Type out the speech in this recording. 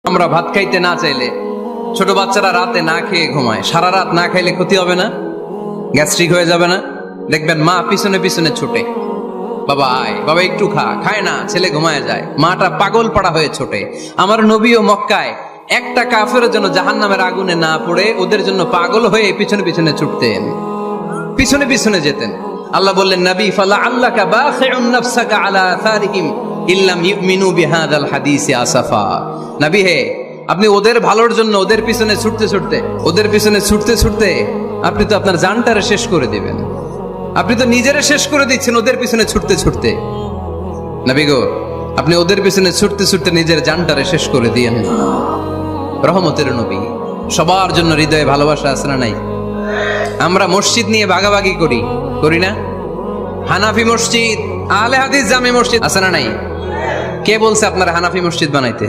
আমরা ভাত খাইতে না চাইলে, ছোট বাচ্চারা রাতে না খেয়ে ঘুমায়, সারা রাত না খাইলে ক্ষতি হবে না? গ্যাস্ট্রিক হয়ে যাবে না? দেখবেন মা পিছনে পিছনে ছুটে, বাবা আয়, বাবা একটু খা, খায় না, ছেলে ঘুমায় যায়, মাটা পাগল পাড়া হয়ে ছোটে। আমার নবীও মক্কায় একটা কাফেরের জন্য জাহান্নামের আগুনে না পড়ে ওদের জন্য পাগল হয়ে পিছনে পিছনে ছুটতেন, পিছনে পিছনে যেতেন। আল্লাহ বললেন, নবী ফালা আল্লাকা বাখিউন নাফসাকা আলা আসারিহিম ইল্লাম ইউমিনু বিহাদাল হাদিসি আসাফা। নবী হে, আপনি ওদের ভালোর জন্য ওদের পিছনে ছুটতে ছুটতে, ওদের পিছনে ছুটতে ছুটতে আপনি তো আপনার জানটারে শেষ করে দিবেন। আপনি তো নিজেরা শেষ করে দিচ্ছেন ওদের পিছনে ছুটতে ছুটতে। নবী গো, আপনি ওদের পিছনে ছুটতে ছুটতে নিজের জানটারে শেষ করে দিয়েন না। রহমতের নবী, সবার জন্য হৃদয়ে ভালোবাসা আছে না নাই? আমরা মসজিদ নিয়ে ভাগাভাগি করি, করি না? হানাফি মসজিদ, আহলে হাদিস জামে মসজিদ আছে না নাই? কে বলছে আপনারা হানাফি মসজিদ বানাইতে?